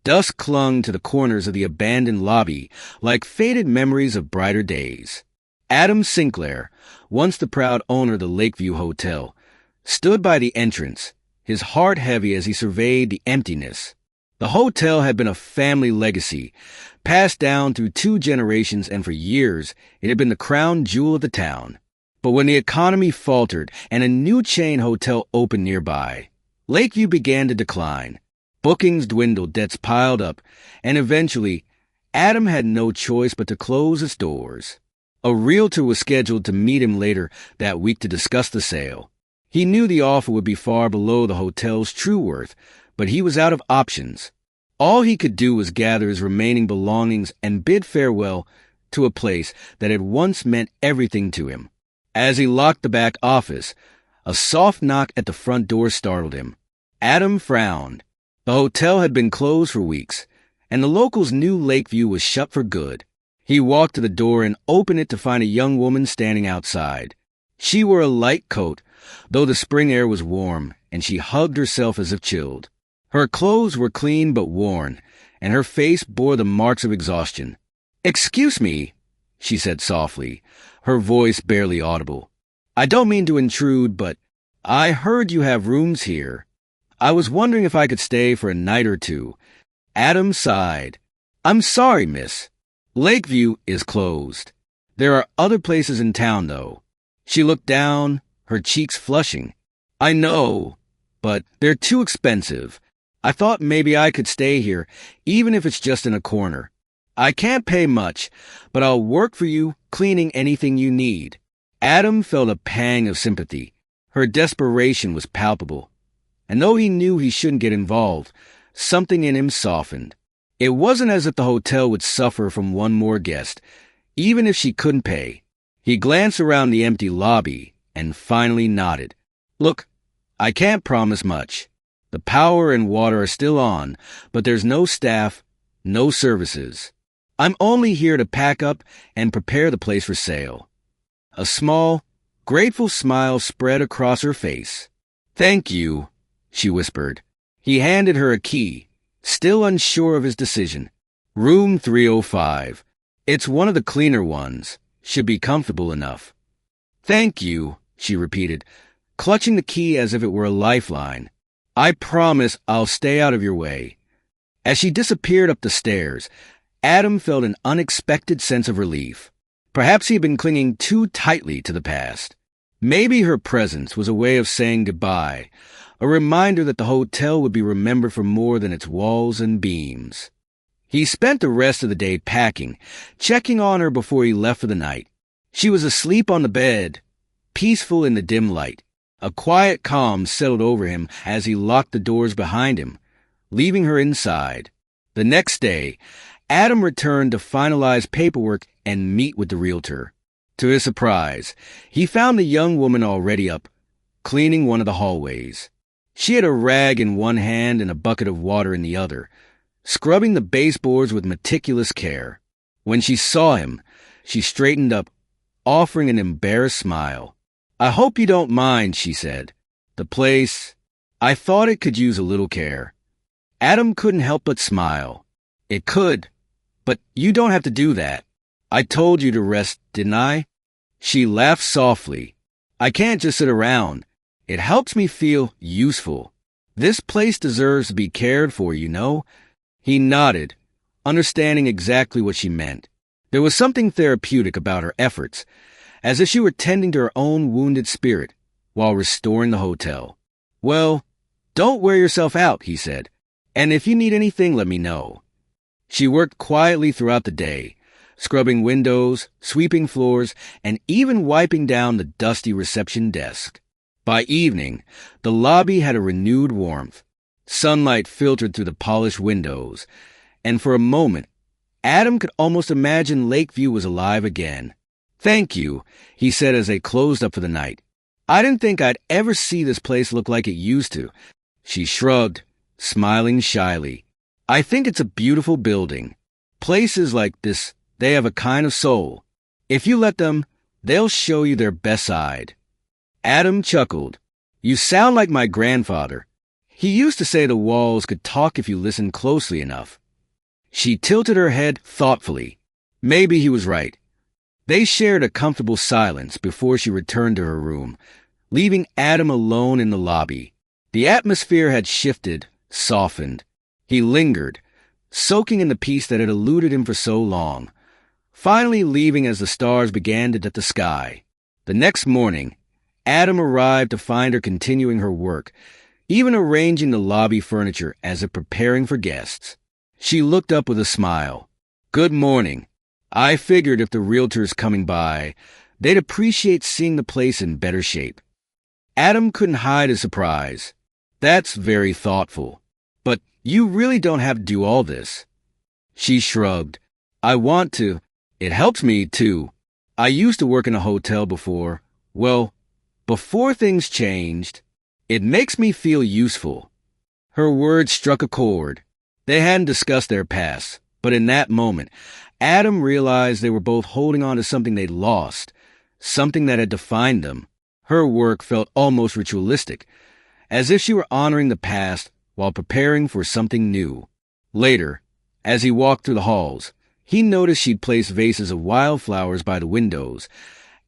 Dust clung to the corners of the abandoned lobby like faded memories of brighter days. Adam Sinclair, once the proud owner of the Lakeview Hotel, stood by the entrance, his heart heavy as he surveyed the emptiness. The hotel had been a family legacy, passed down through 2 generations, and for years it had been the crown jewel of the town. But when the economy faltered and a new chain hotel opened nearby, Lakeview began to decline. Bookings dwindled, debts piled up, and eventually, Adam had no choice but to close its doors. A realtor was scheduled to meet him later that week to discuss the sale. He knew the offer would be far below the hotel's true worth, but he was out of options. All he could do was gather his remaining belongings and bid farewell to a place that had once meant everything to him. As he locked the back office, a soft knock at the front door startled him. Adam frowned. The hotel had been closed for weeks, and the locals knew Lakeview was shut for good. He walked to the door and opened it to find a young woman standing outside. She wore a light coat, though the spring air was warm, and she hugged herself as if chilled. Her clothes were clean but worn, and her face bore the marks of exhaustion. "Excuse me," she said softly, her voice barely audible. "I don't mean to intrude, but I heard you have rooms here. I was wondering if I could stay for a night or two." Adam sighed. "I'm sorry, miss. Lakeview is closed. There are other places in town, though." She looked down, her cheeks flushing. "I know, but they're too expensive. I thought maybe I could stay here, even if it's just in a corner. I can't pay much, but I'll work for you, cleaning anything you need." Adam felt a pang of sympathy. Her desperation was palpable. And though he knew he shouldn't get involved, something in him softened. It wasn't as if the hotel would suffer from one more guest, even if she couldn't pay. He glanced around the empty lobby and finally nodded. "Look, I can't promise much. The power and water are still on, but there's no staff, no services. I'm only here to pack up and prepare the place for sale." A small, grateful smile spread across her face. "Thank you," she whispered. He handed her a key, still unsure of his decision. "Room 305. It's one of the cleaner ones. Should be comfortable enough." "Thank you," she repeated, clutching the key as if it were a lifeline. "I promise I'll stay out of your way." As she disappeared up the stairs, Adam felt an unexpected sense of relief. Perhaps he had been clinging too tightly to the past. Maybe her presence was a way of saying goodbye, a reminder that the hotel would be remembered for more than its walls and beams. He spent the rest of the day packing, checking on her before he left for the night. She was asleep on the bed, peaceful in the dim light. A quiet calm settled over him as he locked the doors behind him, leaving her inside. The next day, Adam returned to finalize paperwork and meet with the realtor. To his surprise, he found the young woman already up, cleaning one of the hallways. She had a rag in one hand and a bucket of water in the other, scrubbing the baseboards with meticulous care. When she saw him, she straightened up, offering an embarrassed smile. "I hope you don't mind," she said. "The place, I thought it could use a little care." Adam couldn't help but smile. "It could, but you don't have to do that. I told you to rest, didn't I?" She laughed softly. "I can't just sit around. It helps me feel useful. This place deserves to be cared for, you know." He nodded, understanding exactly what she meant. There was something therapeutic about her efforts, as if she were tending to her own wounded spirit while restoring the hotel. "Well, don't wear yourself out," he said, "and if you need anything, let me know." She worked quietly throughout the day, scrubbing windows, sweeping floors, and even wiping down the dusty reception desk. By evening, the lobby had a renewed warmth. Sunlight filtered through the polished windows, and for a moment, Adam could almost imagine Lakeview was alive again. "Thank you," he said as they closed up for the night. "I didn't think I'd ever see this place look like it used to." She shrugged, smiling shyly. "I think it's a beautiful building. Places like this, they have a kind of soul. If you let them, they'll show you their best side." Adam chuckled. "You sound like my grandfather. He used to say the walls could talk if you listened closely enough. She tilted her head thoughtfully. Maybe he was right. They shared a comfortable silence before she returned to her room, leaving Adam alone in the lobby. The atmosphere had shifted, softened. He lingered, soaking in the peace that had eluded him for so long, finally leaving as the stars began to dip the sky. The next morning, Adam arrived to find her continuing her work, even arranging the lobby furniture as if preparing for guests. She looked up with a smile. "Good morning. I figured if the realtors coming by, they'd appreciate seeing the place in better shape." Adam couldn't hide his surprise. "That's very thoughtful. But you really don't have to do all this." She shrugged. "I want to. It helps me, too. I used to work in a hotel before. Well, before things changed. It makes me feel useful." Her words struck a chord. They hadn't discussed their past, but in that moment, Adam realized they were both holding on to something they'd lost, something that had defined them. Her work felt almost ritualistic, as if she were honoring the past while preparing for something new. Later, as he walked through the halls, he noticed she'd placed vases of wildflowers by the windows,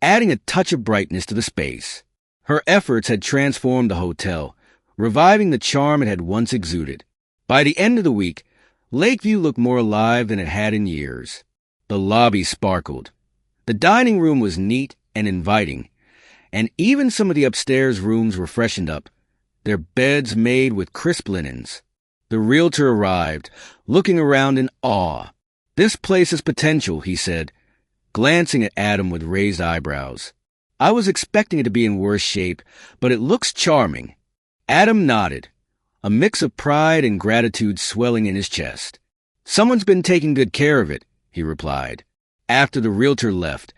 adding a touch of brightness to the space. Her efforts had transformed the hotel, reviving the charm it had once exuded. By the end of the week, Lakeview looked more alive than it had in years. The lobby sparkled. The dining room was neat and inviting, and even some of the upstairs rooms were freshened up, their beds made with crisp linens. The realtor arrived, looking around in awe. "This place has potential," he said, glancing at Adam with raised eyebrows. "I was expecting it to be in worse shape, but it looks charming." Adam nodded, a mix of pride and gratitude swelling in his chest. "Someone's been taking good care of it," he replied. After the realtor left,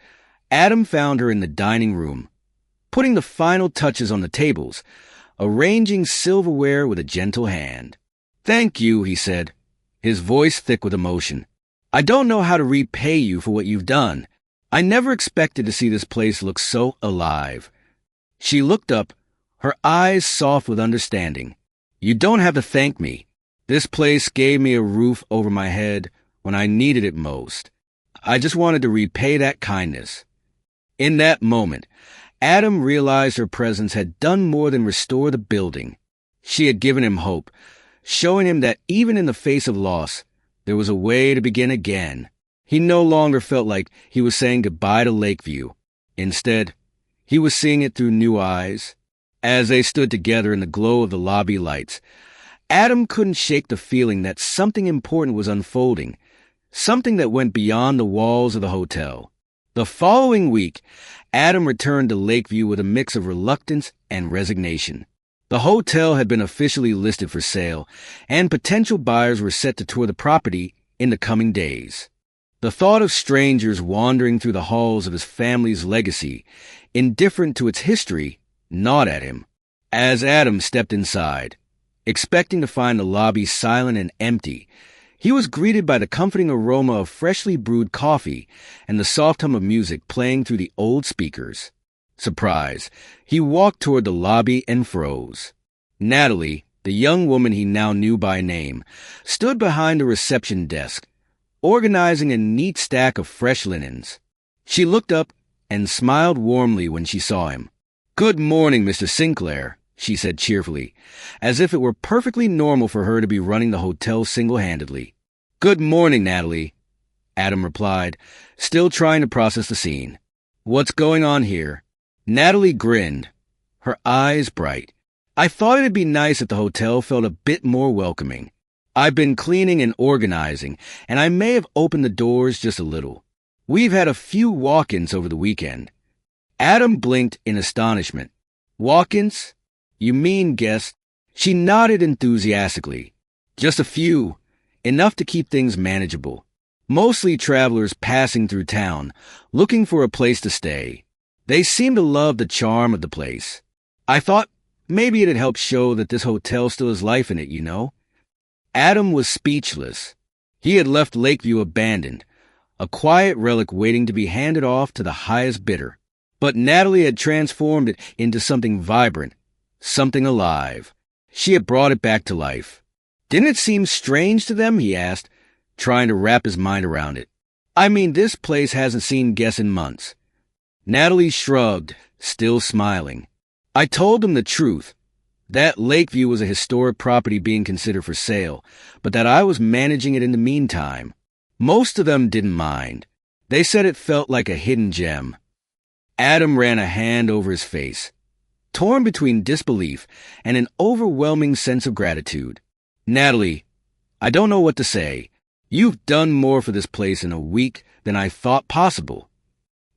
Adam found her in the dining room, putting the final touches on the tables, arranging silverware with a gentle hand. "Thank you," he said, his voice thick with emotion. "I don't know how to repay you for what you've done. I never expected to see this place look so alive." She looked up, her eyes soft with understanding. "You don't have to thank me. This place gave me a roof over my head when I needed it most. I just wanted to repay that kindness." In that moment, Adam realized her presence had done more than restore the building. She had given him hope, showing him that even in the face of loss, there was a way to begin again. He no longer felt like he was saying goodbye to Lakeview. Instead, he was seeing it through new eyes. As they stood together in the glow of the lobby lights, Adam couldn't shake the feeling that something important was unfolding, something that went beyond the walls of the hotel. The following week, Adam returned to Lakeview with a mix of reluctance and resignation. The hotel had been officially listed for sale, and potential buyers were set to tour the property in the coming days. The thought of strangers wandering through the halls of his family's legacy, indifferent to its history, gnawed at him. As Adam stepped inside, expecting to find the lobby silent and empty, he was greeted by the comforting aroma of freshly brewed coffee and the soft hum of music playing through the old speakers. Surprised, he walked toward the lobby and froze. Natalie, the young woman he now knew by name, stood behind the reception desk, organizing a neat stack of fresh linens. She looked up and smiled warmly when she saw him. "Good morning, Mr. Sinclair," she said cheerfully, as if it were perfectly normal for her to be running the hotel single-handedly. "Good morning, Natalie," Adam replied, still trying to process the scene. "What's going on here?" Natalie grinned, her eyes bright. "I thought it'd be nice if the hotel felt a bit more welcoming. I've been cleaning and organizing, and I may have opened the doors just a little. We've had a few walk-ins over the weekend." Adam blinked in astonishment. "Walk-ins? You mean guests?" She nodded enthusiastically. "Just a few, enough to keep things manageable. Mostly travelers passing through town, looking for a place to stay. They seem to love the charm of the place. I thought maybe it'd help show that this hotel still has life in it, you know?" Adam was speechless. He had left Lakeview abandoned, a quiet relic waiting to be handed off to the highest bidder. But Natalie had transformed it into something vibrant, something alive. She had brought it back to life. Didn't it seem strange to them? He asked, trying to wrap his mind around it. I mean, this place hasn't seen guests in months. Natalie shrugged, still smiling. I told them the truth. That Lakeview was a historic property being considered for sale, but that I was managing it in the meantime. Most of them didn't mind. They said it felt like a hidden gem. Adam ran a hand over his face, torn between disbelief and an overwhelming sense of gratitude. Natalie, I don't know what to say. You've done more for this place in a week than I thought possible.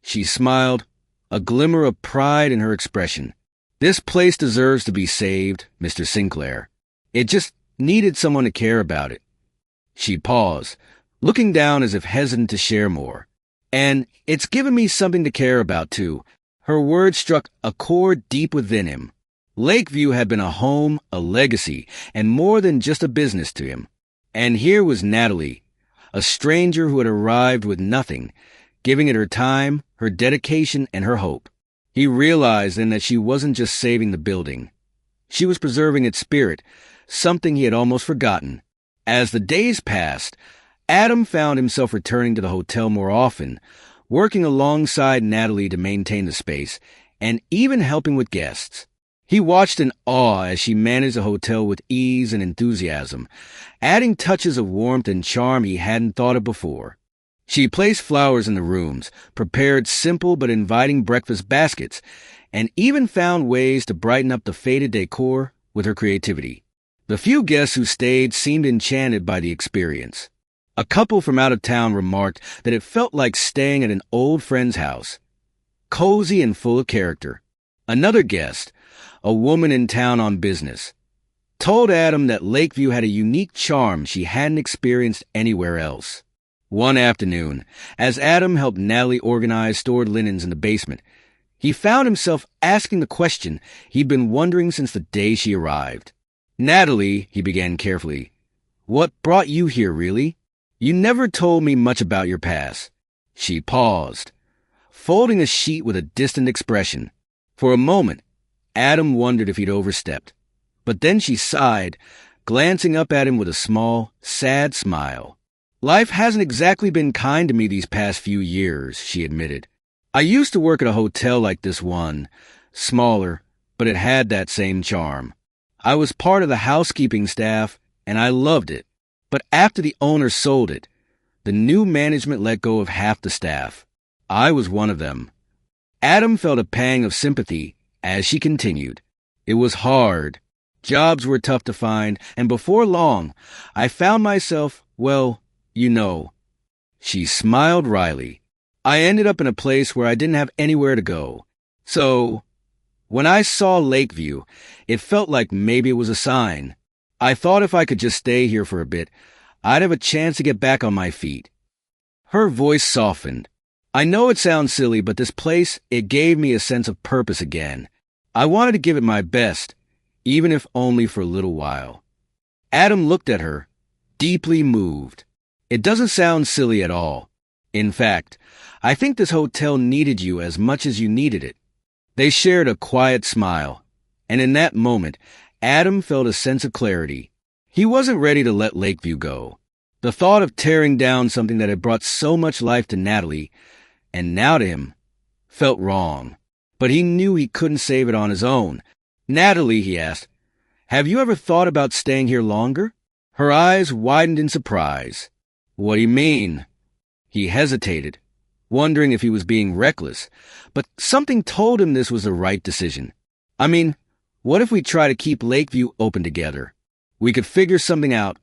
She smiled, a glimmer of pride in her expression. This place deserves to be saved, Mr. Sinclair. It just needed someone to care about it. She paused, looking down as if hesitant to share more. And it's given me something to care about, too. Her words struck a chord deep within him. Lakeview had been a home, a legacy, and more than just a business to him. And here was Natalie, a stranger who had arrived with nothing, giving it her time, her dedication, and her hope. He realized then that she wasn't just saving the building. She was preserving its spirit, something he had almost forgotten. As the days passed, Adam found himself returning to the hotel more often, working alongside Natalie to maintain the space, and even helping with guests. He watched in awe as she managed the hotel with ease and enthusiasm, adding touches of warmth and charm he hadn't thought of before. She placed flowers in the rooms, prepared simple but inviting breakfast baskets, and even found ways to brighten up the faded decor with her creativity. The few guests who stayed seemed enchanted by the experience. A couple from out of town remarked that it felt like staying at an old friend's house, cozy and full of character. Another guest, a woman in town on business, told Adam that Lakeview had a unique charm she hadn't experienced anywhere else. One afternoon, as Adam helped Natalie organize stored linens in the basement, he found himself asking the question he'd been wondering since the day she arrived. Natalie, he began carefully, what brought you here, really? You never told me much about your past. She paused, folding a sheet with a distant expression. For a moment, Adam wondered if he'd overstepped. But then she sighed, glancing up at him with a small, sad smile. Life hasn't exactly been kind to me these past few years, she admitted. I used to work at a hotel like this one, smaller, but it had that same charm. I was part of the housekeeping staff, and I loved it. But after the owner sold it, the new management let go of half the staff. I was one of them. Adam felt a pang of sympathy as she continued. It was hard. Jobs were tough to find, and before long, I found myself, well, you know. She smiled wryly. I ended up in a place where I didn't have anywhere to go. So, when I saw Lakeview, it felt like maybe it was a sign. I thought if I could just stay here for a bit, I'd have a chance to get back on my feet. Her voice softened. I know it sounds silly, but this place, it gave me a sense of purpose again. I wanted to give it my best, even if only for a little while. Adam looked at her, deeply moved. It doesn't sound silly at all. In fact, I think this hotel needed you as much as you needed it. They shared a quiet smile, and in that moment, Adam felt a sense of clarity. He wasn't ready to let Lakeview go. The thought of tearing down something that had brought so much life to Natalie, and now to him, felt wrong. But he knew he couldn't save it on his own. Natalie, he asked, have you ever thought about staying here longer? Her eyes widened in surprise. What do you mean? He hesitated, wondering if he was being reckless, but something told him this was the right decision. I mean, what if we try to keep Lakeview open together? We could figure something out,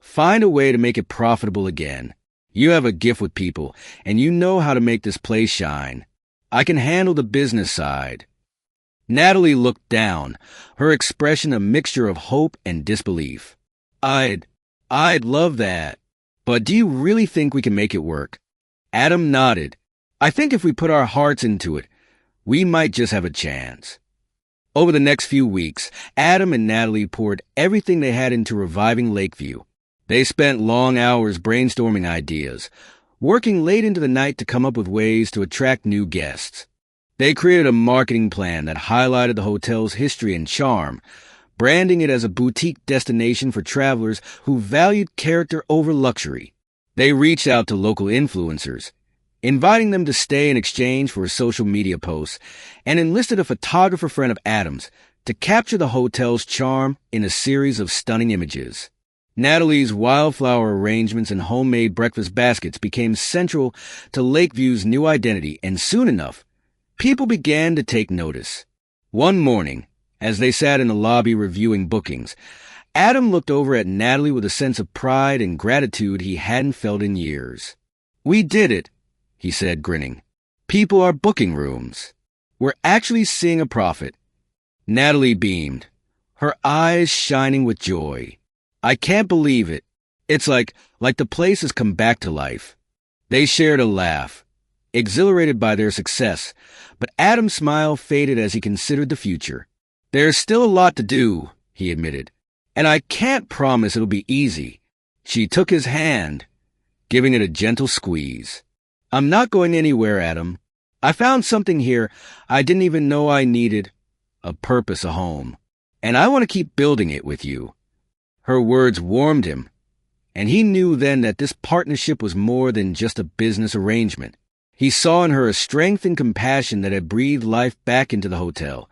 find a way to make it profitable again. You have a gift with people, and you know how to make this place shine. I can handle the business side. Natalie looked down, her expression a mixture of hope and disbelief. I'd love that. But do you really think we can make it work? Adam nodded. I think if we put our hearts into it, we might just have a chance. Over the next few weeks, Adam and Natalie poured everything they had into reviving Lakeview. They spent long hours brainstorming ideas, working late into the night to come up with ways to attract new guests. They created a marketing plan that highlighted the hotel's history and charm, branding it as a boutique destination for travelers who valued character over luxury. They reached out to local influencers, inviting them to stay in exchange for social media posts, and enlisted a photographer friend of Adam's to capture the hotel's charm in a series of stunning images. Natalie's wildflower arrangements and homemade breakfast baskets became central to Lakeview's new identity, and soon enough, people began to take notice. One morning, as they sat in the lobby reviewing bookings, Adam looked over at Natalie with a sense of pride and gratitude he hadn't felt in years. "We did it," he said, grinning. "People are booking rooms. We're actually seeing a profit." Natalie beamed, her eyes shining with joy. "I can't believe it. It's like the place has come back to life." They shared a laugh, exhilarated by their success, but Adam's smile faded as he considered the future. "There's still a lot to do," he admitted, "and I can't promise it'll be easy." She took his hand, giving it a gentle squeeze. "I'm not going anywhere, Adam. I found something here I didn't even know I needed, a purpose, a home, and I want to keep building it with you." Her words warmed him, and he knew then that this partnership was more than just a business arrangement. He saw in her a strength and compassion that had breathed life back into the hotel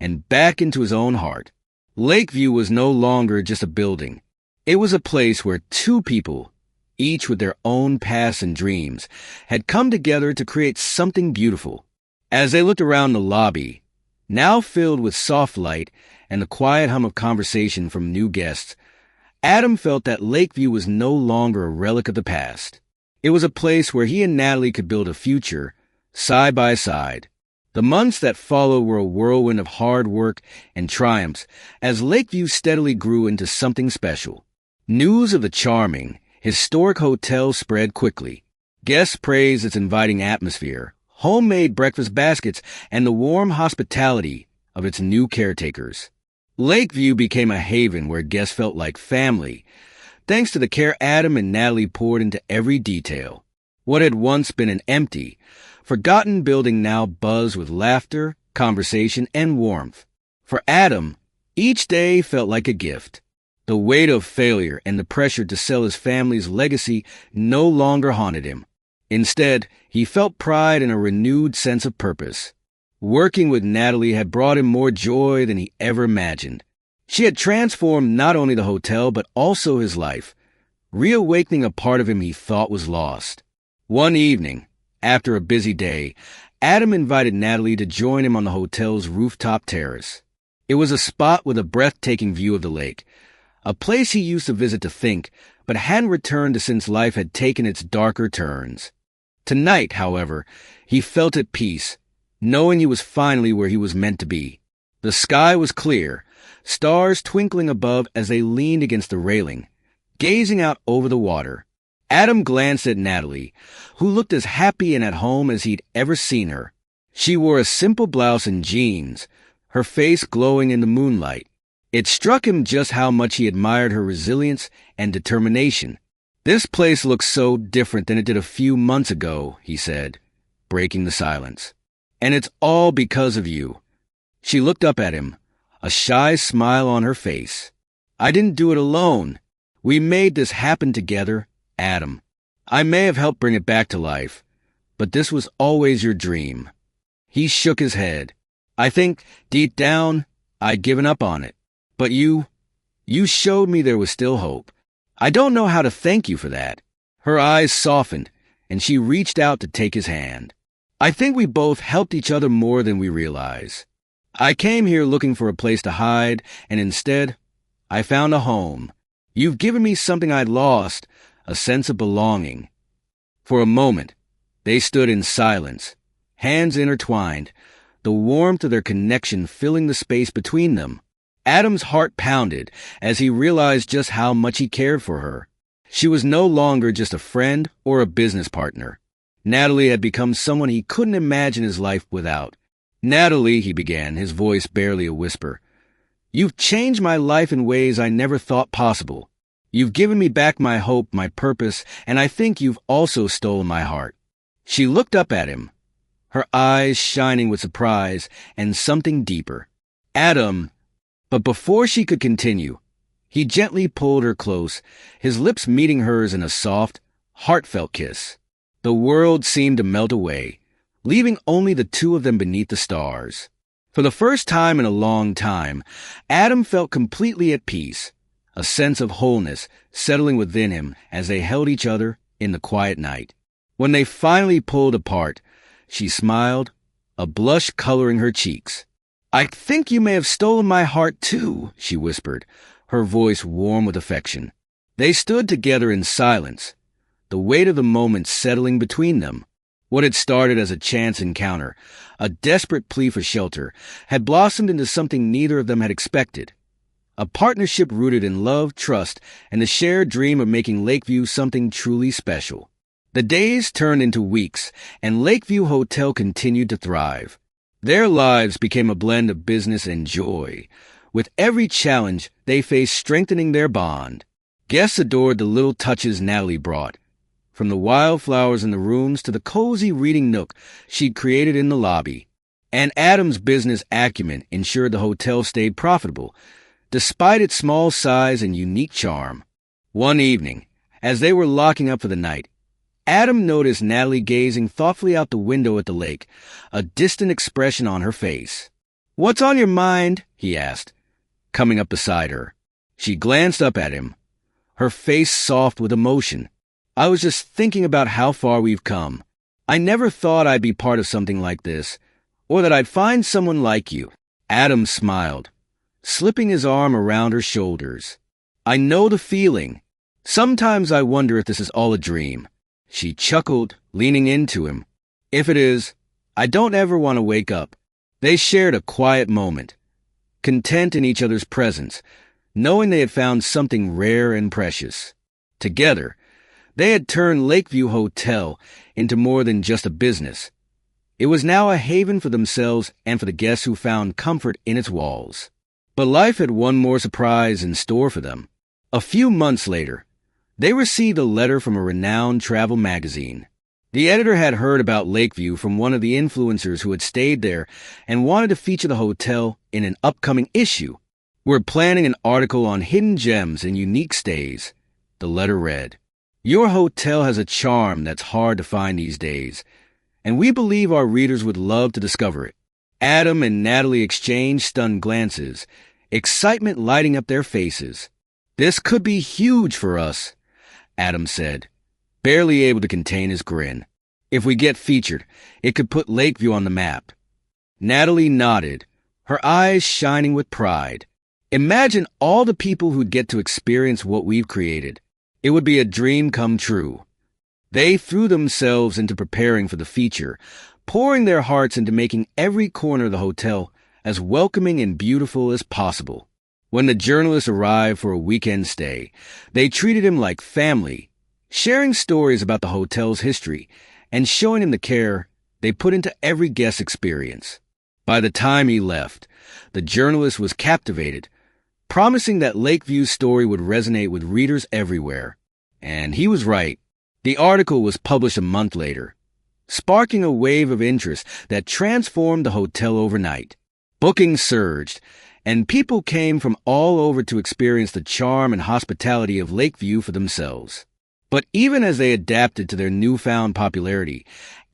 and back into his own heart. Lakeview was no longer just a building. It was a place where two people, each with their own pasts and dreams, had come together to create something beautiful. As they looked around the lobby, now filled with soft light and the quiet hum of conversation from new guests, Adam felt that Lakeview was no longer a relic of the past. It was a place where he and Natalie could build a future, side by side. The months that followed were a whirlwind of hard work and triumphs as Lakeview steadily grew into something special. News of the charming, historic hotel spread quickly. Guests praised its inviting atmosphere, homemade breakfast baskets, and the warm hospitality of its new caretakers. Lakeview became a haven where guests felt like family, thanks to the care Adam and Natalie poured into every detail. What had once been an empty, forgotten building now buzzed with laughter, conversation, and warmth. For Adam, each day felt like a gift. The weight of failure and the pressure to sell his family's legacy no longer haunted him. Instead, he felt pride and a renewed sense of purpose. Working with Natalie had brought him more joy than he ever imagined. She had transformed not only the hotel but also his life, reawakening a part of him he thought was lost. One evening, after a busy day, Adam invited Natalie to join him on the hotel's rooftop terrace. It was a spot with a breathtaking view of the lake, a place he used to visit to think, but hadn't returned to since life had taken its darker turns. Tonight, however, he felt at peace, knowing he was finally where he was meant to be. The sky was clear, stars twinkling above as they leaned against the railing, gazing out over the water. Adam glanced at Natalie, who looked as happy and at home as he'd ever seen her. She wore a simple blouse and jeans, her face glowing in the moonlight. It struck him just how much he admired her resilience and determination. "This place looks so different than it did a few months ago," he said, breaking the silence. "And it's all because of you." She looked up at him, a shy smile on her face. "I didn't do it alone. We made this happen together, Adam. I may have helped bring it back to life, but this was always your dream." He shook his head. "I think, deep down, I'd given up on it. But you showed me there was still hope. I don't know how to thank you for that." Her eyes softened, and she reached out to take his hand. "I think we both helped each other more than we realize. I came here looking for a place to hide, and instead, I found a home. You've given me something I'd lost, a sense of belonging." For a moment, they stood in silence, hands intertwined, the warmth of their connection filling the space between them. Adam's heart pounded as he realized just how much he cared for her. She was no longer just a friend or a business partner. Natalie had become someone he couldn't imagine his life without. "Natalie," he began, his voice barely a whisper, "you've changed my life in ways I never thought possible. You've given me back my hope, my purpose, and I think you've also stolen my heart." She looked up at him, her eyes shining with surprise and something deeper. "Adam, But before she could continue, he gently pulled her close, his lips meeting hers in a soft, heartfelt kiss. The world seemed to melt away, leaving only the two of them beneath the stars. For the first time in a long time, Adam felt completely at peace, a sense of wholeness settling within him as they held each other in the quiet night. When they finally pulled apart, she smiled, a blush coloring her cheeks. "I think you may have stolen my heart too," she whispered, her voice warm with affection. They stood together in silence, the weight of the moment settling between them. What had started as a chance encounter, a desperate plea for shelter, had blossomed into something neither of them had expected. A partnership rooted in love, trust, and the shared dream of making Lakeview something truly special. The days turned into weeks, and Lakeview Hotel continued to thrive. Their lives became a blend of business and joy, with every challenge they faced strengthening their bond. Guests adored the little touches Natalie brought, from the wildflowers in the rooms to the cozy reading nook she'd created in the lobby. And Adam's business acumen ensured the hotel stayed profitable, despite its small size and unique charm. One evening, as they were locking up for the night, Adam noticed Natalie gazing thoughtfully out the window at the lake, a distant expression on her face. "What's on your mind?" he asked, coming up beside her. She glanced up at him, her face soft with emotion. "I was just thinking about how far we've come. I never thought I'd be part of something like this, or that I'd find someone like you." Adam smiled, slipping his arm around her shoulders. "I know the feeling. Sometimes I wonder if this is all a dream." She chuckled, leaning into him. "If it is, I don't ever want to wake up." They shared a quiet moment, content in each other's presence, knowing they had found something rare and precious. Together, they had turned Lakeview Hotel into more than just a business. It was now a haven for themselves and for the guests who found comfort in its walls. But life had one more surprise in store for them. A few months later, they received a letter from a renowned travel magazine. The editor had heard about Lakeview from one of the influencers who had stayed there and wanted to feature the hotel in an upcoming issue. "We're planning an article on hidden gems and unique stays," the letter read. "Your hotel has a charm that's hard to find these days, and we believe our readers would love to discover it." Adam and Natalie exchanged stunned glances, excitement lighting up their faces. "This could be huge for us," Adam said, barely able to contain his grin. "If we get featured, it could put Lakeview on the map." Natalie nodded, her eyes shining with pride. "Imagine all the people who'd get to experience what we've created. It would be a dream come true." They threw themselves into preparing for the feature, pouring their hearts into making every corner of the hotel as welcoming and beautiful as possible. When the journalist arrived for a weekend stay, they treated him like family, sharing stories about the hotel's history and showing him the care they put into every guest experience. By the time he left, the journalist was captivated, promising that Lakeview's story would resonate with readers everywhere. And he was right. The article was published a month later, sparking a wave of interest that transformed the hotel overnight. Bookings surged, and people came from all over to experience the charm and hospitality of Lakeview for themselves. But even as they adapted to their newfound popularity,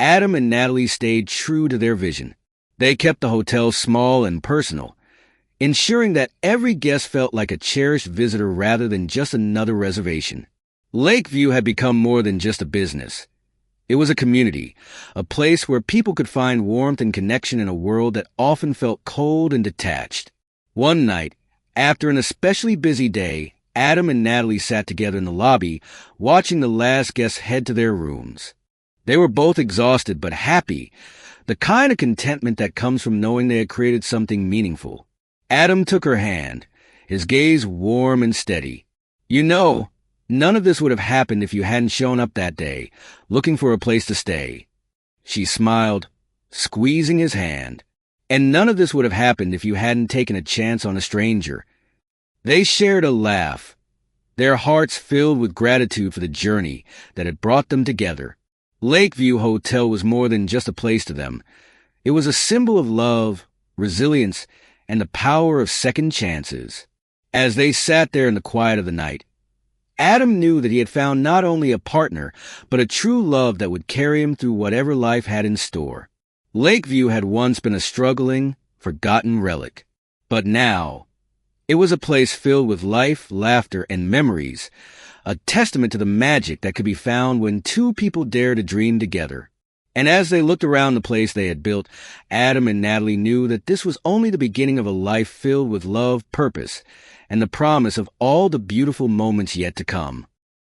Adam and Natalie stayed true to their vision. They kept the hotel small and personal, ensuring that every guest felt like a cherished visitor rather than just another reservation. Lakeview had become more than just a business. It was a community, a place where people could find warmth and connection in a world that often felt cold and detached. One night, after an especially busy day, Adam and Natalie sat together in the lobby, watching the last guests head to their rooms. They were both exhausted but happy, the kind of contentment that comes from knowing they had created something meaningful. Adam took her hand, his gaze warm and steady. "You know, none of this would have happened if you hadn't shown up that day, looking for a place to stay." She smiled, squeezing his hand. "And none of this would have happened if you hadn't taken a chance on a stranger." They shared a laugh, their hearts filled with gratitude for the journey that had brought them together. Lakeview Hotel was more than just a place to them. It was a symbol of love, resilience, and the power of second chances. As they sat there in the quiet of the night, Adam knew that he had found not only a partner, but a true love that would carry him through whatever life had in store. Lakeview had once been a struggling, forgotten relic, but now it was a place filled with life, laughter, and memories, a testament to the magic that could be found when two people dare to dream together. And as they looked around the place they had built, Adam and Natalie knew that this was only the beginning of a life filled with love, purpose, and the promise of all the beautiful moments yet to come.